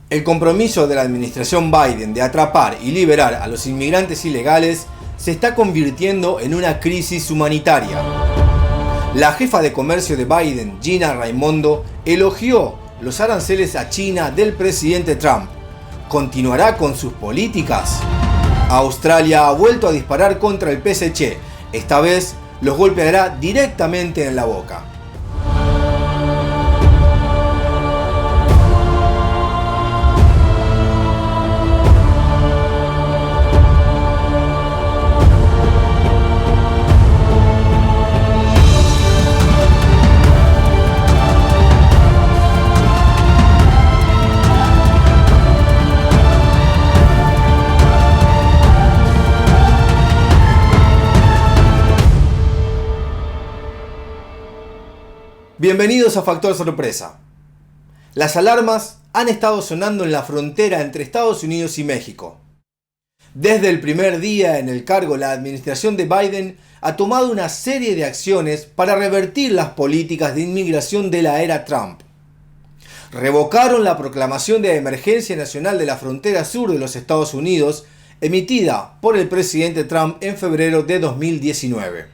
El compromiso de la administración Biden de atrapar y liberar a los inmigrantes ilegales se está convirtiendo en una crisis humanitaria. La jefa de comercio de Biden, Gina Raimondo, elogió los aranceles a China del presidente Trump. ¿Continuará con sus políticas? Australia ha vuelto a disparar contra el PSC. Esta vez los golpeará directamente en la boca. Bienvenidos a Factor Sorpresa. Las alarmas han estado sonando en la frontera entre Estados Unidos y México. Desde el primer día en el cargo, la administración de Biden ha tomado una serie de acciones para revertir las políticas de inmigración de la era Trump. Revocaron la proclamación de emergencia nacional de la frontera sur de los Estados Unidos, emitida por el presidente Trump en febrero de 2019.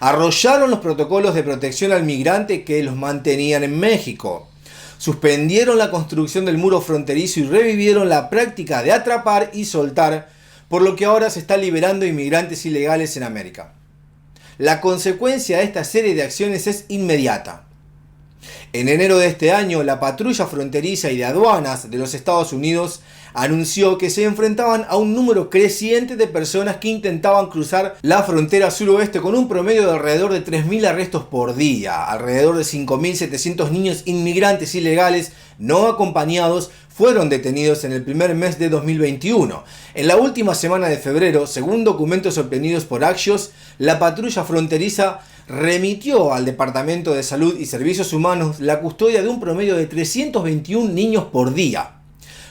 Arrollaron los protocolos de protección al migrante que los mantenían en México. Suspendieron la construcción del muro fronterizo y revivieron la práctica de atrapar y soltar, por lo que ahora se está liberando inmigrantes ilegales en América. La consecuencia de esta serie de acciones es inmediata. En enero de este año, la patrulla fronteriza y de aduanas de los Estados Unidos anunció que se enfrentaban a un número creciente de personas que intentaban cruzar la frontera suroeste con un promedio de alrededor de 3.000 arrestos por día. Alrededor de 5.700 niños inmigrantes ilegales no acompañados fueron detenidos en el primer mes de 2021. En la última semana de febrero, según documentos obtenidos por Axios, la patrulla fronteriza remitió al Departamento de Salud y Servicios Humanos la custodia de un promedio de 321 niños por día.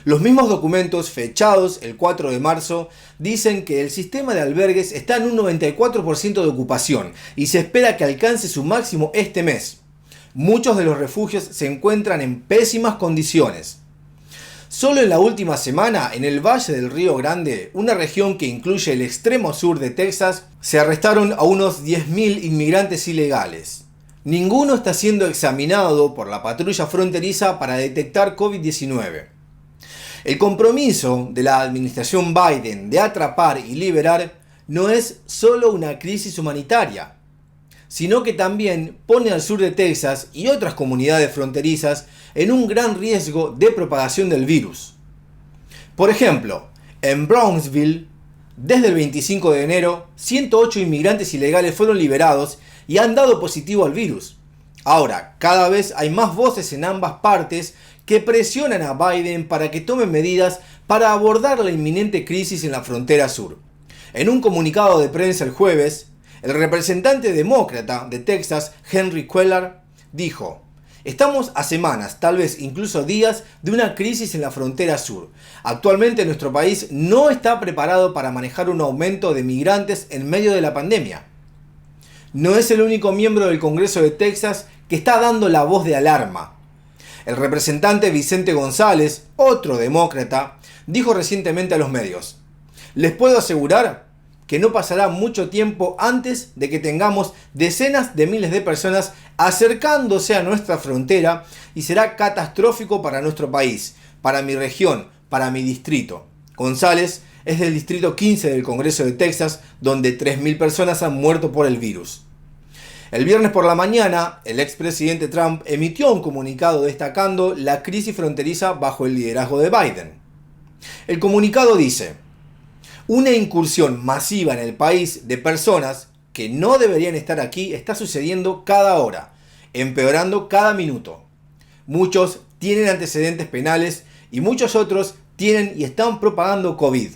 Los mismos documentos, fechados el 4 de marzo, dicen que el sistema de albergues está en un 94% de ocupación y se espera que alcance su máximo este mes. Muchos de los refugios se encuentran en pésimas condiciones. Solo en la última semana, en el Valle del Río Grande, una región que incluye el extremo sur de Texas, se arrestaron a unos 10.000 inmigrantes ilegales. Ninguno está siendo examinado por la patrulla fronteriza para detectar COVID-19. El compromiso de la administración Biden de atrapar y liberar no es solo una crisis humanitaria, sino que también pone al sur de Texas y otras comunidades fronterizas en un gran riesgo de propagación del virus. Por ejemplo, en Brownsville, desde el 25 de enero, 108 inmigrantes ilegales fueron liberados y han dado positivo al virus. Ahora, cada vez hay más voces en ambas partes que presionan a Biden para que tome medidas para abordar la inminente crisis en la frontera sur. En un comunicado de prensa el jueves, el representante demócrata de Texas, Henry Cuellar, dijo: "Estamos a semanas, tal vez incluso días, de una crisis en la frontera sur. Actualmente nuestro país no está preparado para manejar un aumento de migrantes en medio de la pandemia". No es el único miembro del Congreso de Texas que está dando la voz de alarma. El representante Vicente González, otro demócrata, dijo recientemente a los medios: "Les puedo asegurar que no pasará mucho tiempo antes de que tengamos decenas de miles de personas acercándose a nuestra frontera y será catastrófico para nuestro país, para mi región, para mi distrito". González es del distrito 15 del Congreso de Texas, donde 3.000 personas han muerto por el virus. El viernes por la mañana, el expresidente Trump emitió un comunicado destacando la crisis fronteriza bajo el liderazgo de Biden. El comunicado dice: "Una incursión masiva en el país de personas que no deberían estar aquí está sucediendo cada hora, empeorando cada minuto. Muchos tienen antecedentes penales y muchos otros tienen y están propagando COVID.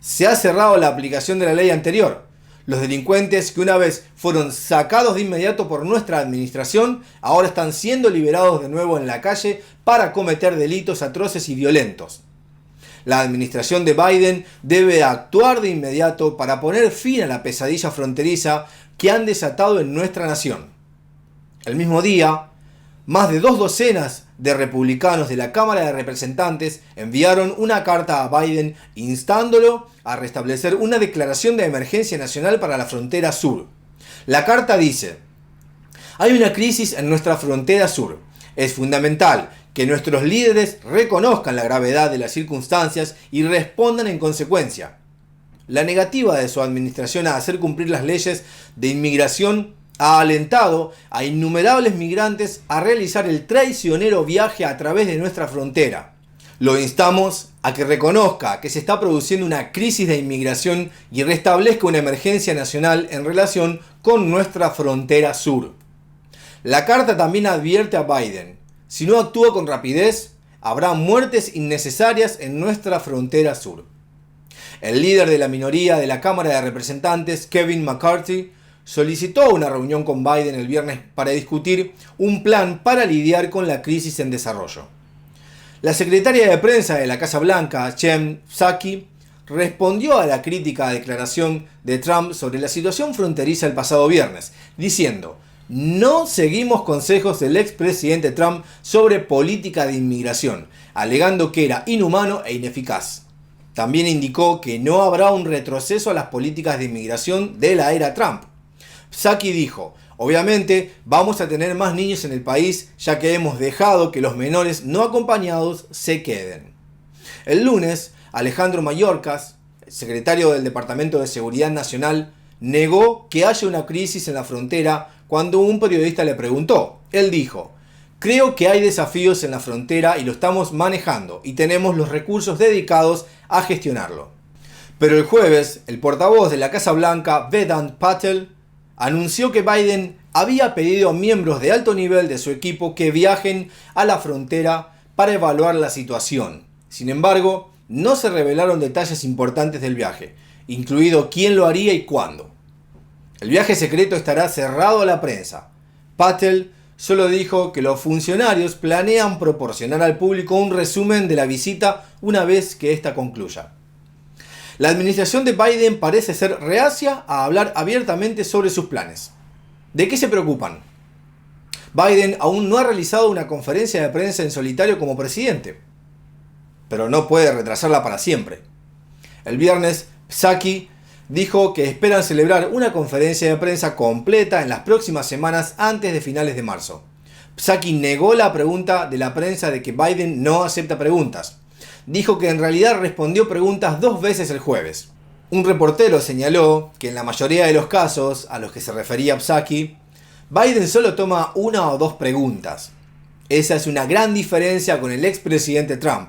Se ha cerrado la aplicación de la ley anterior. Los delincuentes que una vez fueron sacados de inmediato por nuestra administración ahora están siendo liberados de nuevo en la calle para cometer delitos atroces y violentos. La administración de Biden debe actuar de inmediato para poner fin a la pesadilla fronteriza que han desatado en nuestra nación". El mismo día, Más de 2 docenas de republicanos de la Cámara de Representantes enviaron una carta a Biden instándolo a restablecer una declaración de emergencia nacional para la frontera sur. La carta dice: hay una crisis en nuestra frontera sur. Es fundamental que nuestros líderes reconozcan la gravedad de las circunstancias y respondan en consecuencia. La negativa de su administración a hacer cumplir las leyes de inmigración ha alentado a innumerables migrantes a realizar el traicionero viaje a través de nuestra frontera. Lo instamos a que reconozca que se está produciendo una crisis de inmigración y restablezca una emergencia nacional en relación con nuestra frontera sur. La carta también advierte a Biden: si no actúa con rapidez, habrá muertes innecesarias en nuestra frontera sur. El líder de la minoría de la Cámara de Representantes, Kevin McCarthy, solicitó una reunión con Biden el viernes para discutir un plan para lidiar con la crisis en desarrollo. La secretaria de prensa de la Casa Blanca, Jen Psaki, respondió a la crítica declaración de Trump sobre la situación fronteriza el pasado viernes, diciendo: no seguimos consejos del expresidente Trump sobre política de inmigración, alegando que era inhumano e ineficaz. También indicó que no habrá un retroceso a las políticas de inmigración de la era Trump. Psaki dijo: obviamente vamos a tener más niños en el país, ya que hemos dejado que los menores no acompañados se queden. El lunes, Alejandro Mayorkas, secretario del Departamento de Seguridad Nacional, negó que haya una crisis en la frontera cuando un periodista le preguntó. Él dijo: creo que hay desafíos en la frontera y lo estamos manejando y tenemos los recursos dedicados a gestionarlo. Pero el jueves, el portavoz de la Casa Blanca, Vedant Patel, anunció que Biden había pedido a miembros de alto nivel de su equipo que viajen a la frontera para evaluar la situación. Sin embargo, no se revelaron detalles importantes del viaje, incluido quién lo haría y cuándo. El viaje secreto estará cerrado a la prensa. Patel solo dijo que los funcionarios planean proporcionar al público un resumen de la visita una vez que ésta concluya. La administración de Biden parece ser reacia a hablar abiertamente sobre sus planes. ¿De qué se preocupan? Biden aún no ha realizado una conferencia de prensa en solitario como presidente, pero no puede retrasarla para siempre. El viernes, Psaki dijo que esperan celebrar una conferencia de prensa completa en las próximas semanas antes de finales de marzo. Psaki negó la pregunta de la prensa de que Biden no acepta preguntas. Dijo que en realidad respondió preguntas 2 veces el jueves. Un reportero señaló que en la mayoría de los casos a los que se refería Psaki, Biden solo toma 1 o 2 preguntas. Esa es una gran diferencia con el expresidente Trump,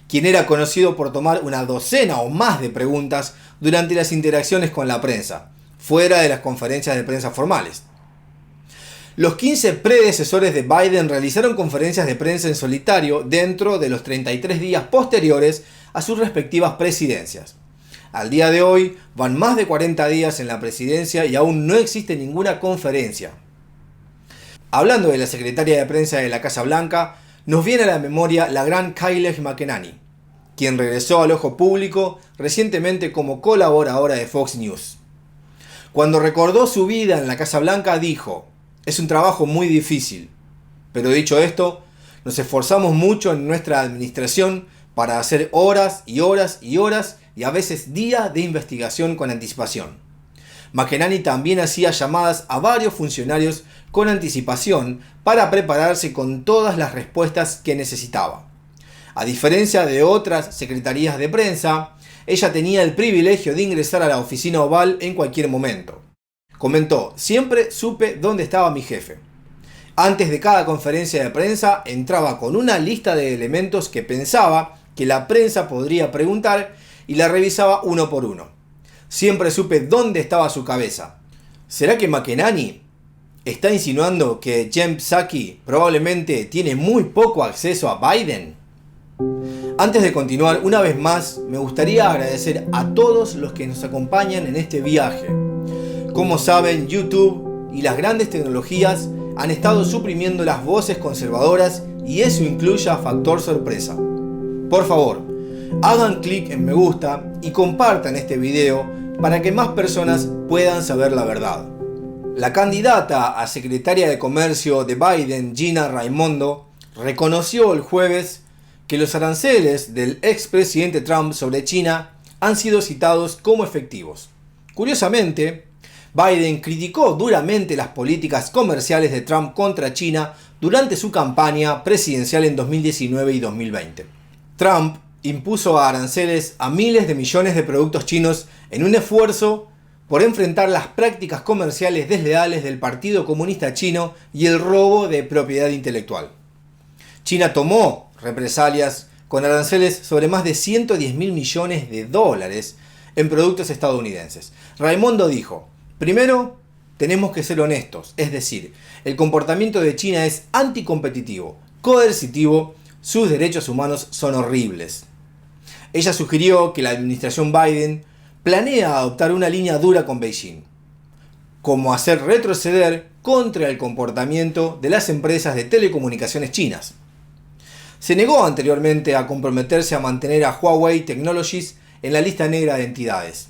quien era conocido por tomar una docena o más de preguntas durante las interacciones con la prensa, fuera de las conferencias de prensa formales. Los 15 predecesores de Biden realizaron conferencias de prensa en solitario dentro de los 33 días posteriores a sus respectivas presidencias. Al día de hoy, van más de 40 días en la presidencia y aún no existe ninguna conferencia. Hablando de la secretaria de prensa de la Casa Blanca, nos viene a la memoria la gran Kayleigh McEnany, quien regresó al ojo público recientemente como colaboradora de Fox News. Cuando recordó su vida en la Casa Blanca dijo: es un trabajo muy difícil, pero dicho esto, nos esforzamos mucho en nuestra administración para hacer horas y horas y horas y a veces días de investigación con anticipación. McEnany también hacía llamadas a varios funcionarios con anticipación para prepararse con todas las respuestas que necesitaba. A diferencia de otras secretarías de prensa, ella tenía el privilegio de ingresar a la oficina oval en cualquier momento. Comentó: siempre supe dónde estaba mi jefe. Antes de cada conferencia de prensa entraba con una lista de elementos que pensaba que la prensa podría preguntar y la revisaba uno por uno. Siempre supe dónde estaba su cabeza. ¿Será que McEnany está insinuando que Jen Psaki probablemente tiene muy poco acceso a Biden? Antes de continuar, una vez más, me gustaría agradecer a todos los que nos acompañan en este viaje. Como saben, YouTube y las grandes tecnologías han estado suprimiendo las voces conservadoras y eso incluye a Factor Sorpresa. Por favor, hagan clic en me gusta y compartan este video para que más personas puedan saber la verdad. La candidata a secretaria de Comercio de Biden, Gina Raimondo, reconoció el jueves que los aranceles del expresidente Trump sobre China han sido citados como efectivos. Curiosamente, Biden criticó duramente las políticas comerciales de Trump contra China durante su campaña presidencial en 2019 y 2020. Trump impuso aranceles a miles de millones de productos chinos en un esfuerzo por enfrentar las prácticas comerciales desleales del Partido Comunista Chino y el robo de propiedad intelectual. China tomó represalias con aranceles sobre más de 110.000 millones de dólares en productos estadounidenses. Raimondo dijo: primero, tenemos que ser honestos, es decir, el comportamiento de China es anticompetitivo, coercitivo, sus derechos humanos son horribles. Ella sugirió que la administración Biden planea adoptar una línea dura con Beijing, como hacer retroceder contra el comportamiento de las empresas de telecomunicaciones chinas. Se negó anteriormente a comprometerse a mantener a Huawei Technologies en la lista negra de entidades,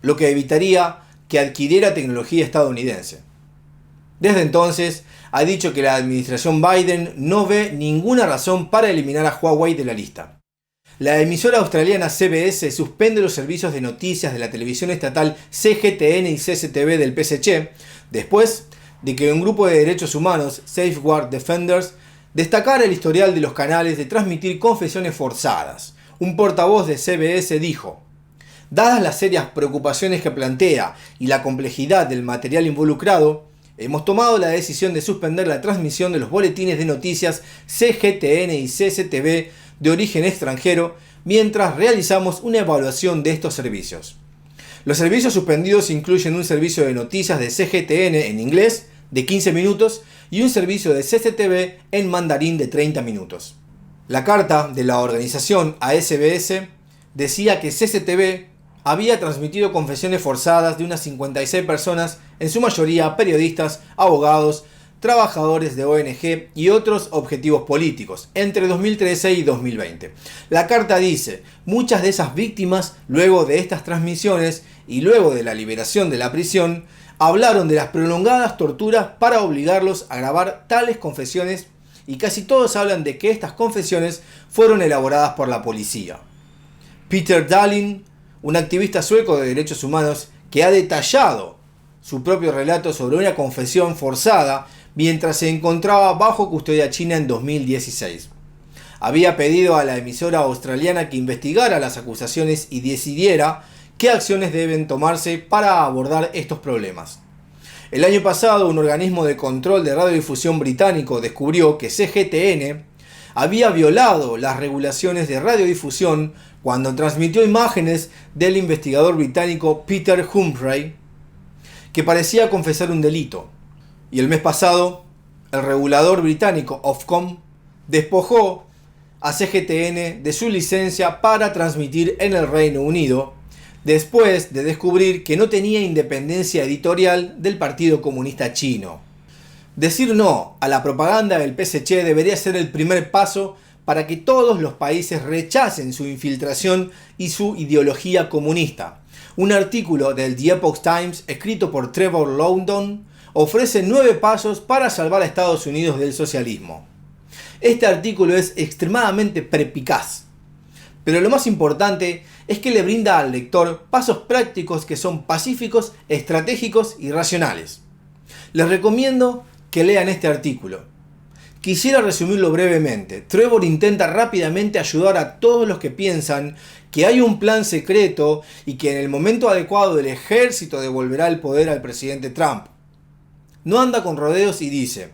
lo que evitaría que adquiriera tecnología estadounidense. Desde entonces, ha dicho que la administración Biden no ve ninguna razón para eliminar a Huawei de la lista. La emisora australiana CBS suspende los servicios de noticias de la televisión estatal CGTN y CCTV del PSC, después de que un grupo de derechos humanos, Safeguard Defenders, destacara el historial de los canales de transmitir confesiones forzadas. Un portavoz de CBS dijo: dadas las serias preocupaciones que plantea y la complejidad del material involucrado, hemos tomado la decisión de suspender la transmisión de los boletines de noticias CGTN y CCTV de origen extranjero mientras realizamos una evaluación de estos servicios. Los servicios suspendidos incluyen un servicio de noticias de CGTN en inglés de 15 minutos y un servicio de CCTV en mandarín de 30 minutos. La carta de la organización a SBS decía que CCTV había transmitido confesiones forzadas de unas 56 personas, en su mayoría periodistas, abogados, trabajadores de ONG y otros objetivos políticos, entre 2013 y 2020. La carta dice: muchas de esas víctimas, luego de estas transmisiones y luego de la liberación de la prisión, hablaron de las prolongadas torturas para obligarlos a grabar tales confesiones, y casi todos hablan de que estas confesiones fueron elaboradas por la policía. Peter Dahlin, un activista sueco de derechos humanos que ha detallado su propio relato sobre una confesión forzada mientras se encontraba bajo custodia china en 2016. Había pedido a la emisora australiana que investigara las acusaciones y decidiera qué acciones deben tomarse para abordar estos problemas. El año pasado, un organismo de control de radiodifusión británico descubrió que CGTN había violado las regulaciones de radiodifusión cuando transmitió imágenes del investigador británico Peter Humphrey, que parecía confesar un delito. Y el mes pasado, el regulador británico Ofcom despojó a CGTN de su licencia para transmitir en el Reino Unido, después de descubrir que no tenía independencia editorial del Partido Comunista Chino. Decir no a la propaganda del PSC debería ser el primer paso para que todos los países rechacen su infiltración y su ideología comunista. Un artículo del The Epoch Times, escrito por Trevor Loudon, ofrece 9 pasos para salvar a Estados Unidos del socialismo. Este artículo es extremadamente perspicaz, pero lo más importante es que le brinda al lector pasos prácticos que son pacíficos, estratégicos y racionales. Les recomiendo que lean este artículo. Quisiera resumirlo brevemente. Trevor intenta rápidamente ayudar a todos los que piensan que hay un plan secreto y que en el momento adecuado el ejército devolverá el poder al presidente Trump. No anda con rodeos y dice: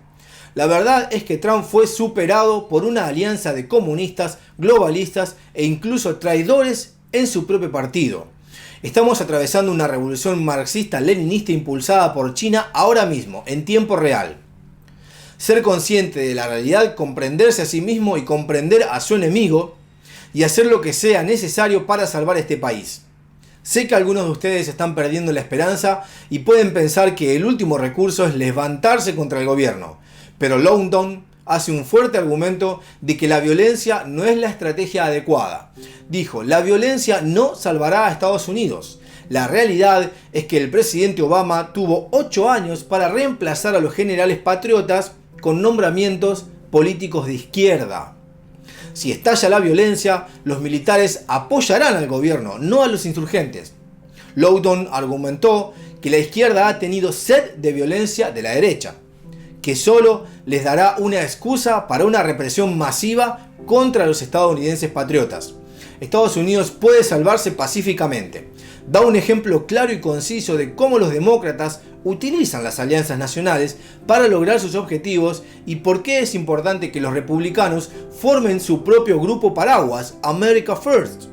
la verdad es que Trump fue superado por una alianza de comunistas, globalistas e incluso traidores en su propio partido. Estamos atravesando una revolución marxista-leninista impulsada por China ahora mismo, en tiempo real. Ser consciente de la realidad, comprenderse a sí mismo y comprender a su enemigo, y hacer lo que sea necesario para salvar este país. Sé que algunos de ustedes están perdiendo la esperanza y pueden pensar que el último recurso es levantarse contra el gobierno, pero Loudon hace un fuerte argumento de que la violencia no es la estrategia adecuada. Dijo: la violencia no salvará a Estados Unidos. La realidad es que el presidente Obama tuvo 8 años para reemplazar a los generales patriotas con nombramientos políticos de izquierda. Si estalla la violencia, los militares apoyarán al gobierno, no a los insurgentes. Loughton argumentó que la izquierda ha tenido sed de violencia de la derecha, que solo les dará una excusa para una represión masiva contra los estadounidenses patriotas. Estados Unidos puede salvarse pacíficamente. Da un ejemplo claro y conciso de cómo los demócratas utilizan las alianzas nacionales para lograr sus objetivos y por qué es importante que los republicanos formen su propio grupo paraguas, America First.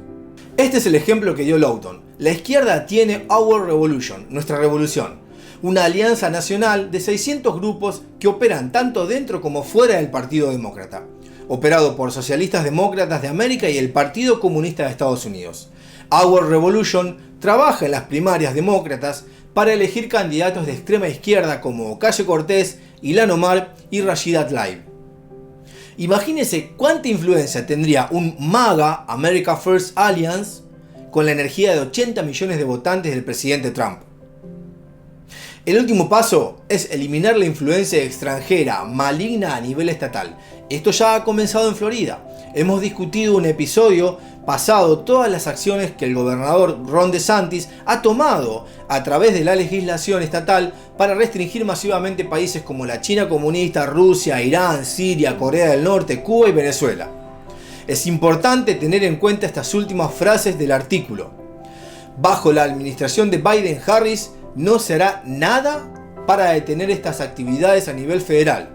Este es el ejemplo que dio Loughton. La izquierda tiene Our Revolution, nuestra revolución, una alianza nacional de 600 grupos que operan tanto dentro como fuera del Partido Demócrata, operado por socialistas demócratas de América y el Partido Comunista de Estados Unidos. Our Revolution trabaja en las primarias demócratas para elegir candidatos de extrema izquierda como Ocasio Cortez, Ilhan Omar y Rashida Tlaib. Imagínense cuánta influencia tendría un MAGA, America First Alliance, con la energía de 80 millones de votantes del presidente Trump. El último paso es eliminar la influencia extranjera maligna a nivel estatal. Esto ya ha comenzado en Florida. Hemos discutido un episodio pasado todas las acciones que el gobernador Ron DeSantis ha tomado a través de la legislación estatal para restringir masivamente países como la China comunista, Rusia, Irán, Siria, Corea del Norte, Cuba y Venezuela. Es importante tener en cuenta estas últimas frases del artículo. Bajo la administración de Biden-Harris no se hará nada para detener estas actividades a nivel federal,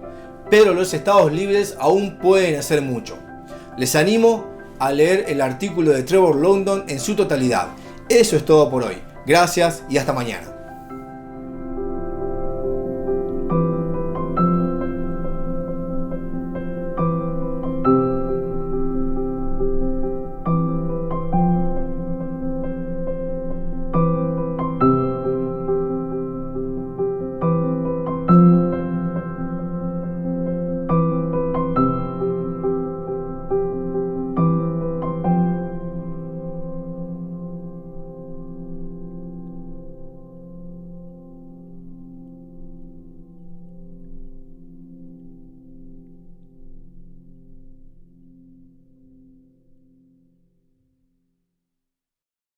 pero los estados libres aún pueden hacer mucho. Les animo a leer el artículo de Trevor Loughton en su totalidad. Eso es todo por hoy. Gracias y hasta mañana.